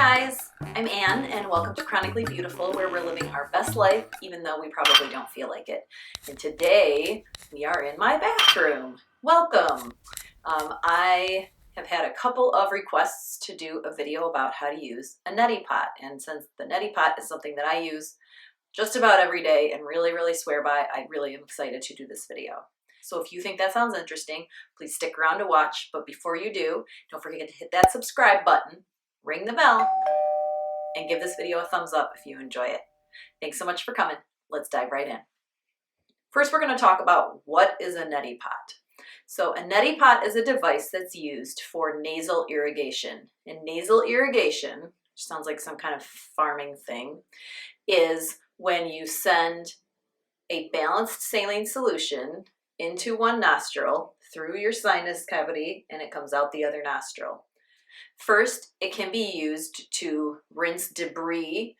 guys, I'm Anne and welcome to Chronically Beautiful, where we're living our best life even though we probably don't feel like it. And today we are in my bathroom. Welcome! I have had a couple of requests to do a video about how to use a neti pot, and since the neti pot is something that I use just about every day and really swear by, I really am excited to do this video. So if you think that sounds interesting, please stick around to watch, but before you do, don't forget to hit that subscribe button, ring the bell, and give this video a thumbs up if you enjoy it. Thanks so much for coming. Let's dive right in. First, we're going to talk about what is a neti pot. So a neti pot is a device that's used for nasal irrigation. And nasal irrigation, which sounds like some kind of farming thing, is when you send a balanced saline solution into one nostril through your sinus cavity and it comes out the other nostril. First, it can be used to rinse debris,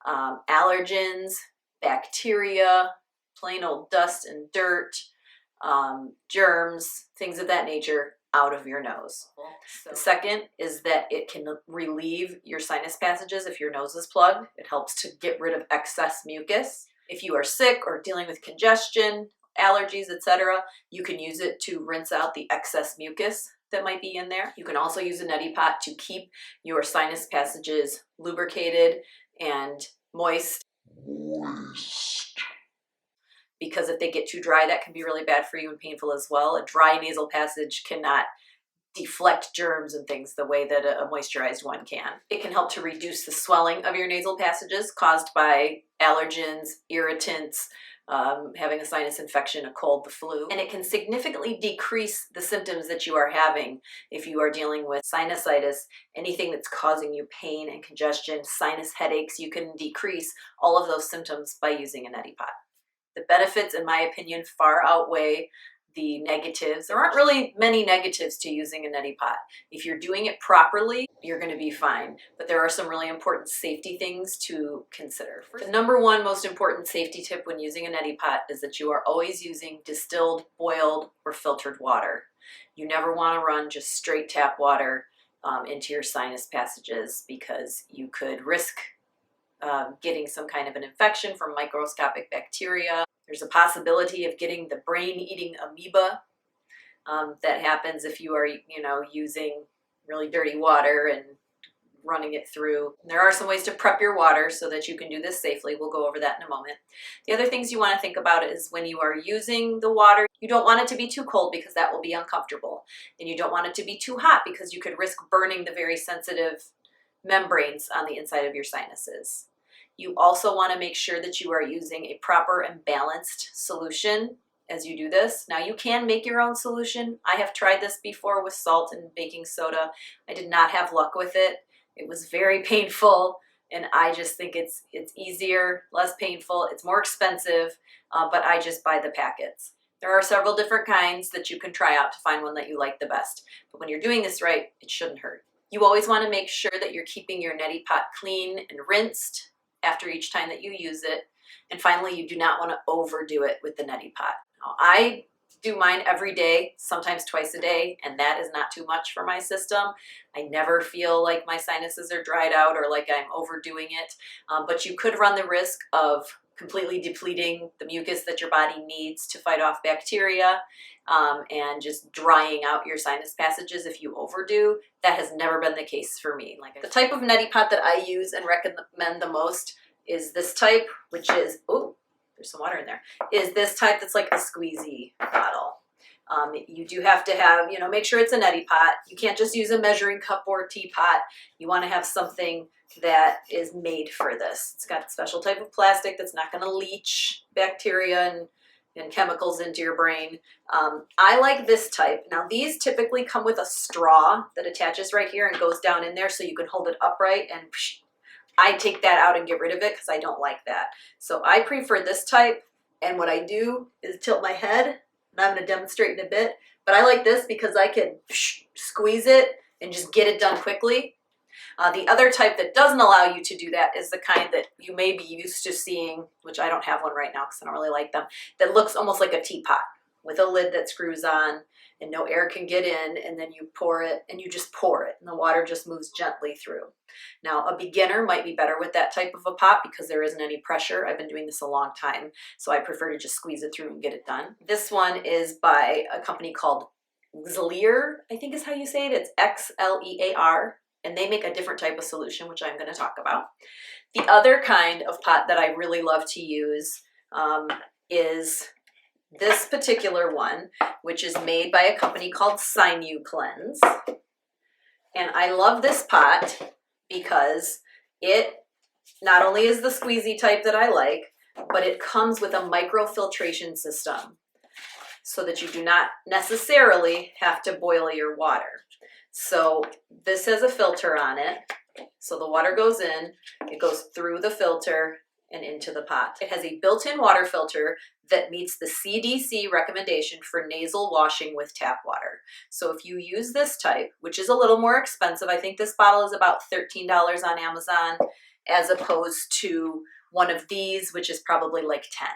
allergens, bacteria, plain old dust and dirt, germs, things of that nature out of your nose. The second is that it can relieve your sinus passages if your nose is plugged. It helps to get rid of excess mucus. If you are sick or dealing with congestion, allergies, etc., you can use it to rinse out the excess mucus that might be in there. You can also use a neti pot to keep your sinus passages lubricated and moist. Because if they get too dry, that can be really bad for you and painful as well. A dry nasal passage cannot deflect germs and things the way that a moisturized one can. It can help to reduce the swelling of your nasal passages caused by allergens, irritants, having a sinus infection, a cold, the flu. And it can significantly decrease the symptoms that you are having if you are dealing with sinusitis, anything that's causing you pain and congestion, sinus headaches. You can decrease all of those symptoms by using a neti pot. The benefits, in my opinion, far outweigh the negatives. There aren't really many negatives to using a neti pot. If you're doing it properly, you're going to be fine. But there are some really important safety things to consider. The number one most important safety tip when using a neti pot is that you are always using distilled, boiled, or filtered water. You never want to run just straight tap water into your sinus passages because you could risk getting some kind of an infection from microscopic bacteria. There's a possibility of getting the brain-eating amoeba that happens if you are, using really dirty water and running it through. And there are some ways to prep your water so that you can do this safely. We'll go over that in a moment. The other things you want to think about is when you are using the water, you don't want it to be too cold because that will be uncomfortable. And you don't want it to be too hot because you could risk burning the very sensitive membranes on the inside of your sinuses. You also want to make sure that you are using a proper and balanced solution as you do this. Now you can make your own solution. I have tried this before with salt and baking soda. I did not have luck with it. It was very painful, and I just think it's easier, less painful, it's more expensive, but I just buy the packets. There are several different kinds that you can try out to find one that you like the best. But when you're doing this right, it shouldn't hurt. You always want to make sure that you're keeping your neti pot clean and rinsed after each time that you use it. And finally, you do not want to overdo it with the neti pot. Now, I do mine every day, sometimes twice a day, and that is not too much for my system. I never feel like my sinuses are dried out or like I'm overdoing it, but you could run the risk of completely depleting the mucus that your body needs to fight off bacteria and just drying out your sinus passages if you overdo. That has never been the case for me. The type of neti pot that I use and recommend the most is this type, which is, oh, there's some water in there, is this type that's like a squeezy bottle. You do have to have, make sure it's a neti pot. You can't just use a measuring cup or teapot. You want to have something that is made for this. It's got a special type of plastic that's not going to leach bacteria and chemicals into your brain. I like this type. Now these typically come with a straw that attaches right here and goes down in there so you can hold it upright, and I take that out and get rid of it because I don't like that. So I prefer this type, and what I do is tilt my head, and I'm going to demonstrate in a bit, but I like this because I can squeeze it and just get it done quickly. The other type that doesn't allow you to do that is the kind that you may be used to seeing, which I don't have one right now because I don't really like them, that looks almost like a teapot with a lid that screws on. and no air can get in, and then you pour it and you just pour it and the water just moves gently through. Now, a beginner might be better with that type of a pot because there isn't any pressure. I've been doing this a long time, so I prefer to just squeeze it through and get it done. This one is by a company called Xlear, I think is how you say it. It's Xlear, and they make a different type of solution, which I'm going to talk about. The other kind of pot that I really love to use is this particular one, which is made by a company called Sinew Cleanse. And I love this pot because it not only is the squeezy type that I like, but it comes with a microfiltration system so that you do not necessarily have to boil your water. So this has a filter on it. So the water goes in, it goes through the filter and into the pot. It has a built-in water filter that meets the CDC recommendation for nasal washing with tap water. So if you use this type, which is a little more expensive, I think this bottle is about $13 on Amazon, as opposed to one of these, which is probably like 10.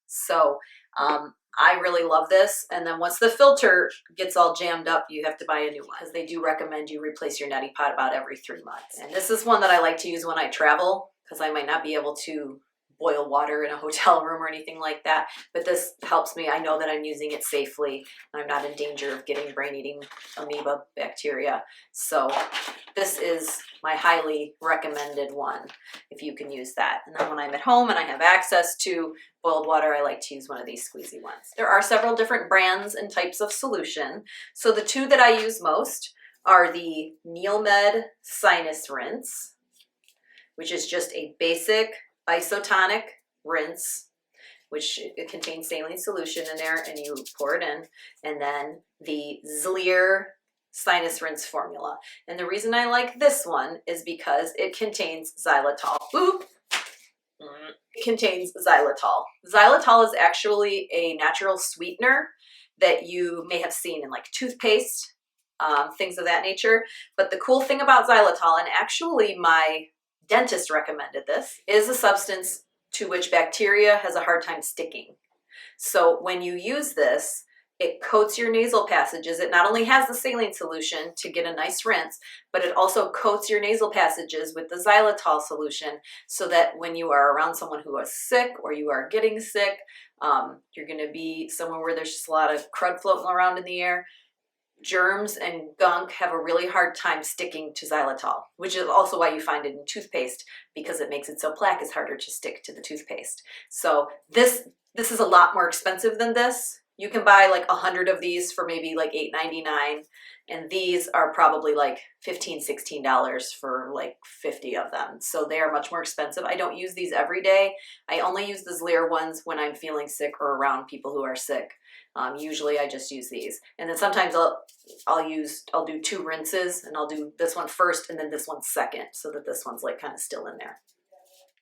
So I really love this. And then once the filter gets all jammed up, you have to buy a new one because they do recommend you replace your neti pot about every 3 months. And this is one that I like to use when I travel because I might not be able to boil water in a hotel room or anything like that. But this helps me. I know that I'm using it safely and I'm not in danger of getting brain-eating amoeba bacteria. So this is my highly recommended one if you can use that. And then when I'm at home and I have access to boiled water, I like to use one of these squeezy ones. There are several different brands and types of solution. So the two that I use most are the Neilmed Sinus Rinse, which is just a basic isotonic rinse, which it contains saline solution in there, and you pour it in. And then the Xlear Sinus Rinse formula. And the reason I like this one is because it contains xylitol. Oop! It contains xylitol. Xylitol is actually a natural sweetener that you may have seen in like toothpaste, things of that nature. But the cool thing about xylitol, and actually my dentist recommended this, is a substance to which bacteria has a hard time sticking. So when you use this, it coats your nasal passages. It not only has the saline solution to get a nice rinse, but it also coats your nasal passages with the xylitol solution so that when you are around someone who is sick or you are getting sick, you're going to be somewhere where there's just a lot of crud floating around in the air. Germs and gunk have a really hard time sticking to xylitol, which is also why you find it in toothpaste, because it makes it so plaque is harder to stick to the toothpaste. So this is a lot more expensive than this. You can buy like 100 of these for maybe like $8.99, and these are probably like $15, $16 for like 50 of them. So they are much more expensive. I don't use these every day. I only use the Xlear ones when I'm feeling sick or around people who are sick. Usually I just use these. And then sometimes I'll do 2 rinses, and I'll do this one first and then this one second, so that this one's like kind of still in there.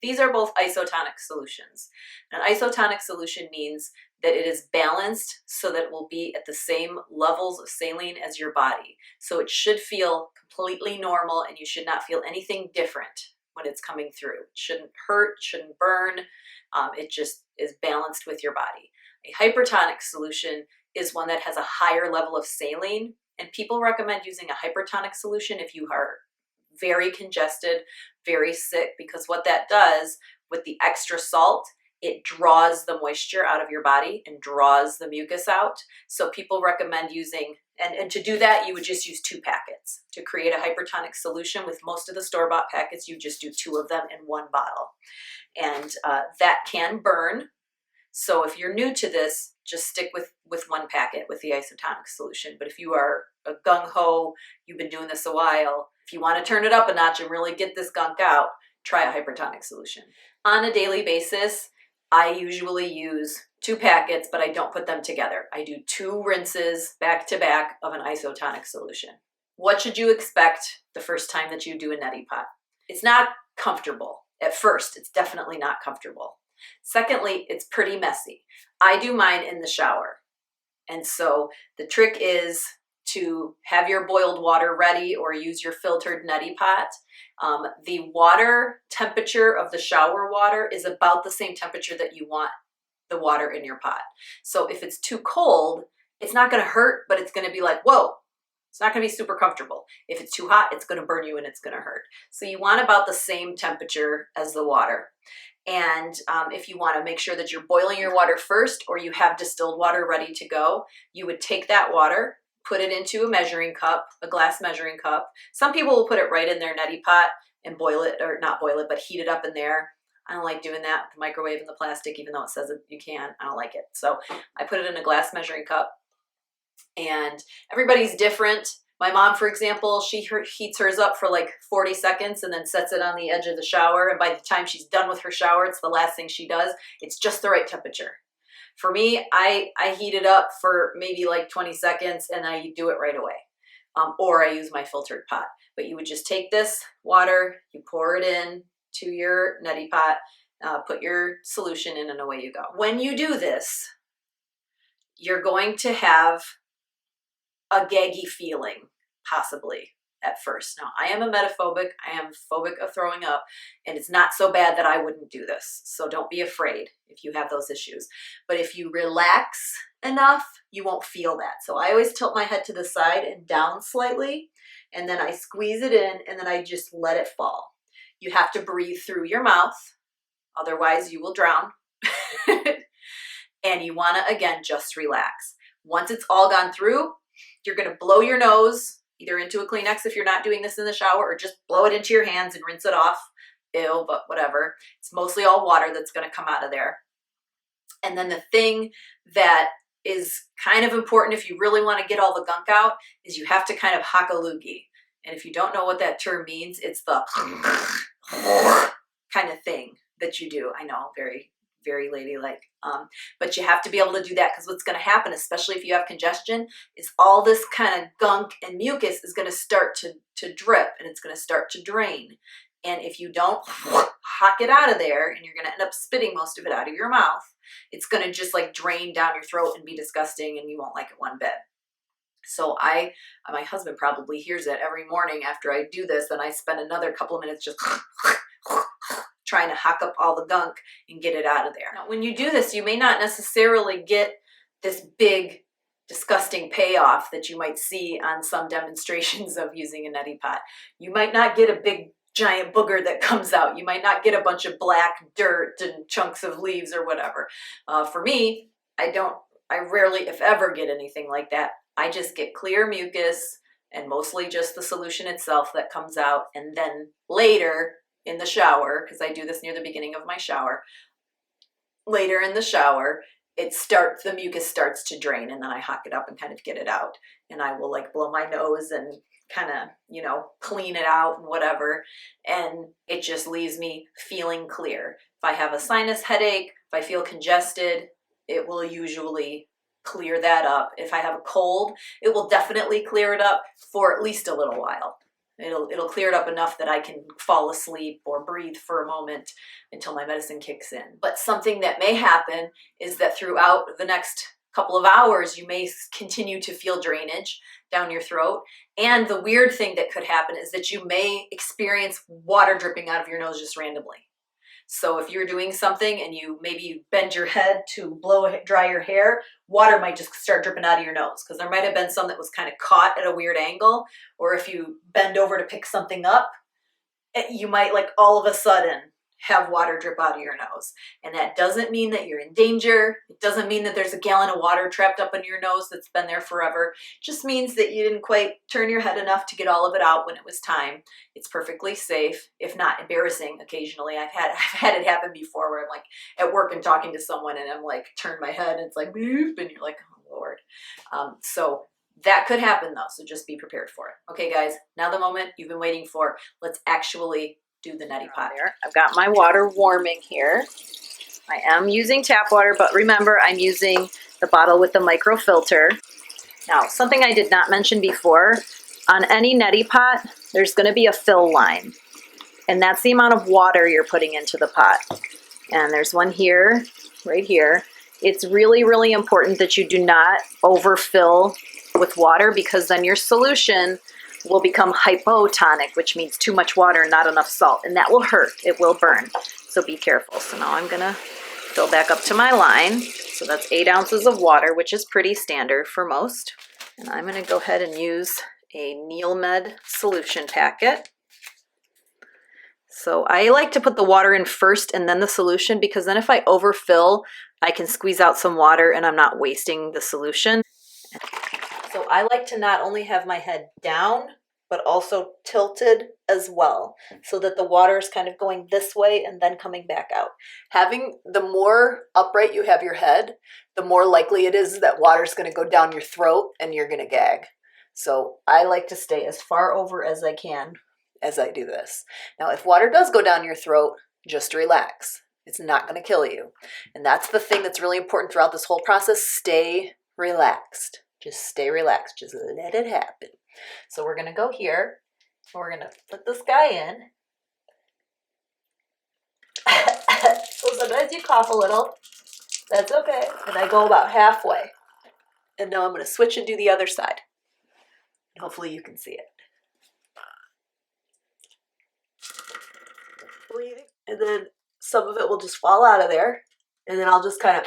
These are both isotonic solutions. An isotonic solution means that it is balanced so that it will be at the same levels of saline as your body. So it should feel completely normal, and you should not feel anything different when it's coming through. It shouldn't hurt, shouldn't burn. It just is balanced with your body. A hypertonic solution is one that has a higher level of saline, and people recommend using a hypertonic solution if you are very congested, very sick, because what that does with the extra salt, it draws the moisture out of your body and draws the mucus out. So people recommend using, and to do that, you would just use 2 packets. To create a hypertonic solution with most of the store-bought packets, you just do 2 of them in 1 bottle. And that can burn. So if you're new to this, just stick with 1 packet with the isotonic solution. But if you are a gung-ho, you've been doing this a while, if you want to turn it up a notch and really get this gunk out, try a hypertonic solution. On a daily basis, I usually use 2 packets, but I don't put them together. I do 2 rinses back to back of an isotonic solution. What should you expect the first time that you do a neti pot? It's not comfortable. At first, it's definitely not comfortable. Secondly, it's pretty messy. I do mine in the shower. And so the trick is to have your boiled water ready or use your filtered neti pot. The water temperature of the shower water is about the same temperature that you want the water in your pot. So if it's too cold, It's not going to hurt, but it's going to be like, whoa, it's not going to be super comfortable. If it's too hot, it's going to burn you and it's going to hurt. So you want about the same temperature as the water. And if you want to make sure that you're boiling your water first, or you have distilled water ready to go, you would take that water, put it into a measuring cup, a glass measuring cup. Some people will put it right in their neti pot and boil it, or not boil it, but heat it up in there. I don't like doing that with the microwave and the plastic, even though it says that you can. I don't like it. So I put it in a glass measuring cup, and everybody's different. My mom, for example, she heats hers up for like 40 seconds and then sets it on the edge of the shower. And by the time she's done with her shower, it's the last thing she does. It's just the right temperature. For me, I heat it up for maybe like 20 seconds and I do it right away. Or I use my filtered pot. But you would just take this water, you pour it in to your neti pot, put your solution in, and away you go. When you do this, you're going to have a gaggy feeling, possibly, at first. Now, I am a metaphobic. I am phobic of throwing up, and it's not so bad that I wouldn't do this. So don't be afraid if you have those issues. But if you relax enough, you won't feel that. So I always tilt my head to the side and down slightly, and then I squeeze it in, and then I just let it fall. You have to breathe through your mouth, otherwise you will drown. And you want to, again, just relax. Once it's all gone through, you're going to blow your nose, either into a Kleenex if you're not doing this in the shower, or just blow it into your hands and rinse it off. Ew, but whatever. It's mostly all water that's going to come out of there. And then the thing that is kind of important if you really want to get all the gunk out is you have to kind of hack a loogie. And if you don't know what that term means, it's the kind of thing that you do. I know, very, very ladylike. But you have to be able to do that, because what's going to happen, especially if you have congestion, is all this kind of gunk and mucus is going to start to drip, and it's going to start to drain. And if you don't hack it out of there, and you're going to end up spitting most of it out of your mouth, it's going to just like drain down your throat and be disgusting, and you won't like it one bit. So my husband probably hears it every morning after I do this, and I spend another couple of minutes just trying to hack up all the gunk and get it out of there. Now, when you do this, you may not necessarily get this big, disgusting payoff that you might see on some demonstrations of using a neti pot. You might not get a big, giant booger that comes out. You might not get a bunch of black dirt and chunks of leaves or whatever. For me, I rarely, if ever, get anything like that. I just get clear mucus and mostly just the solution itself that comes out. And then later in the shower, because I do this near the beginning of my shower, later in the shower, the mucus starts to drain, and then I hack it up and kind of get it out. And I will like blow my nose and kind of, clean it out and whatever. And it just leaves me feeling clear. If I have a sinus headache, if I feel congested, it will usually clear that up. If I have a cold, it will definitely clear it up for at least a little while. It'll clear it up enough that I can fall asleep or breathe for a moment until my medicine kicks in. But something that may happen is that throughout the next couple of hours, you may continue to feel drainage down your throat. And the weird thing that could happen is that you may experience water dripping out of your nose just randomly. So if you're doing something and you maybe bend your head to dry your hair, water might just start dripping out of your nose, because there might have been some that was kind of caught at a weird angle. Or if you bend over to pick something up, you might like all of a sudden have water drip out of your nose. And that doesn't mean that you're in danger. It doesn't mean that there's a gallon of water trapped up in your nose that's been there forever. It just means that you didn't quite turn your head enough to get all of it out when it was time. It's perfectly safe, if not embarrassing occasionally. I've had it happen before where I'm like at work and talking to someone and I'm like, turn my head and it's like, boop, and you're like, oh Lord. So that could happen though, so just be prepared for it. Okay guys, now the moment you've been waiting for. Let's actually do the neti pot. I've got my water warming here. I am using tap water, but remember I'm using the bottle with the micro filter. Now, something I did not mention before, on any neti pot, there's going to be a fill line, and that's the amount of water you're putting into the pot. And there's one here, right here. It's really, really important that you do not overfill with water, because then your solution will become hypotonic, which means too much water and not enough salt, and that will hurt. It will burn. So be careful. So now I'm gonna fill back up to my line. So that's 8 ounces of water, which is pretty standard for most. And I'm going to go ahead and use a Neilmed solution packet. So I like to put the water in first and then the solution, because then if I overfill, I can squeeze out some water and I'm not wasting the solution. So I like to not only have my head down, but also tilted as well, so that the water is kind of going this way and then coming back out. The more upright you have your head, the more likely it is that water is going to go down your throat and you're going to gag. So I like to stay as far over as I can as I do this. Now, if water does go down your throat, just relax. It's not going to kill you. And that's the thing that's really important throughout this whole process. Stay relaxed. Just stay relaxed. Just let it happen. So we're going to go here, and we're going to put this guy in. So sometimes you cough a little. That's okay. And I go about halfway. And now I'm going to switch and do the other side. Hopefully you can see it. Breathing. And then some of it will just fall out of there. And then I'll just kind of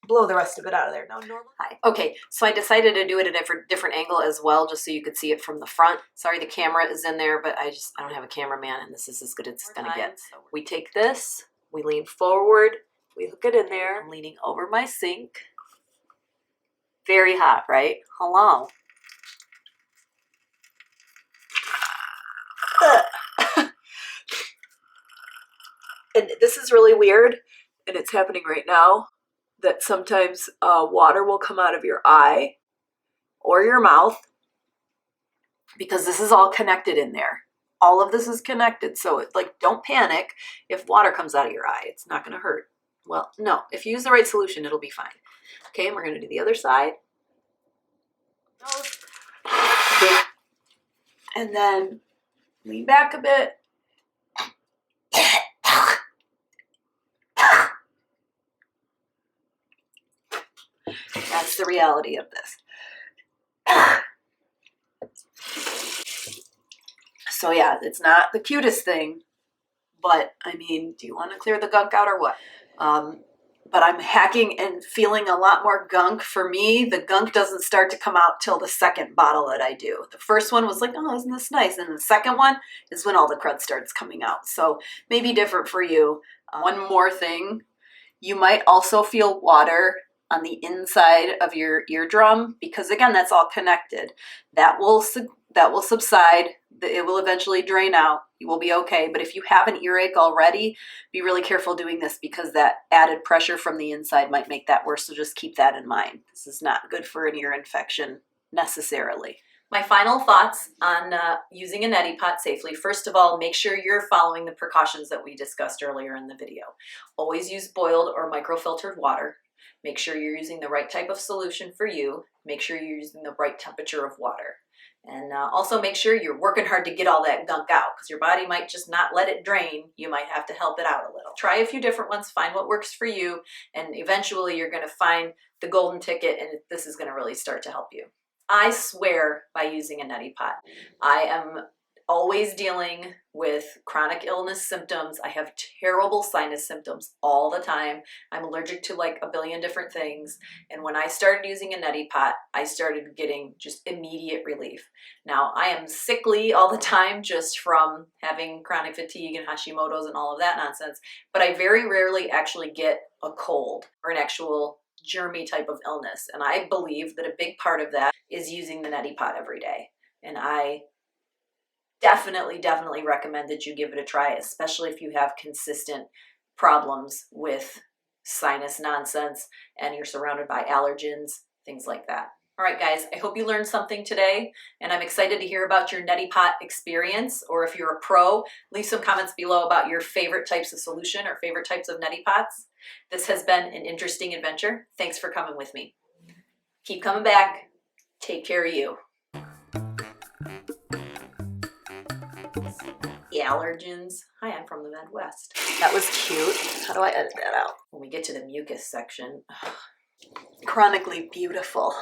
blow the rest of it out of there. Now normal. Hi. Okay, so I decided to do it at a different angle as well, just so you could see it from the front. Sorry the camera is in there, but I don't have a cameraman, and this is as good as it's gonna get. We take this, we lean forward, we hook it in there. I'm leaning over my sink. Very hot, right? Hello. And this is really weird, and it's happening right now, that sometimes water will come out of your eye or your mouth, because this is all connected in there. All of this is connected, so don't panic if water comes out of your eye. It's not going to hurt. Well, no, if you use the right solution, it'll be fine. Okay, and we're going to do the other side. And then lean back a bit. That's the reality of this. So yeah, it's not the cutest thing, but I mean, do you want to clear the gunk out or what? But I'm hacking and feeling a lot more gunk. For me, the gunk doesn't start to come out till the second bottle that I do. The first one was like, oh, isn't this nice? And the second one is when all the crud starts coming out. So maybe different for you. One more thing, you might also feel water on the inside of your eardrum, because again, that's all connected. That will subside. It will eventually drain out. You will be okay. But if you have an earache already, be really careful doing this, because that added pressure from the inside might make that worse. So just keep that in mind. This is not good for an ear infection necessarily. My final thoughts on using a neti pot safely. First of all, make sure you're following the precautions that we discussed earlier in the video. Always use boiled or microfiltered water. Make sure you're using the right type of solution for you. Make sure you're using the right temperature of water. And also make sure you're working hard to get all that gunk out, because your body might just not let it drain. You might have to help it out a little. Try a few different ones, find what works for you, and eventually you're going to find the golden ticket, and this is going to really start to help you. I swear by using a neti pot. I am always dealing with chronic illness symptoms. I have terrible sinus symptoms all the time. I'm allergic to like a billion different things. And when I started using a neti pot, I started getting just immediate relief. Now, I am sickly all the time just from having chronic fatigue and Hashimoto's and all of that nonsense, but I very rarely actually get a cold or an actual germy type of illness. And I believe that a big part of that is using the neti pot every day. And I definitely recommend that you give it a try, especially if you have consistent problems with sinus nonsense and you're surrounded by allergens, things like that. All right, guys, I hope you learned something today, and I'm excited to hear about your neti pot experience, or if you're a pro, leave some comments below about your favorite types of solution or favorite types of neti pots. This has been an interesting adventure. Thanks for coming with me. Keep coming back. Take care of you. Allergens. Hi, I'm from the Midwest. That was cute. How do I edit that out? When we get to the mucus section, chronically beautiful.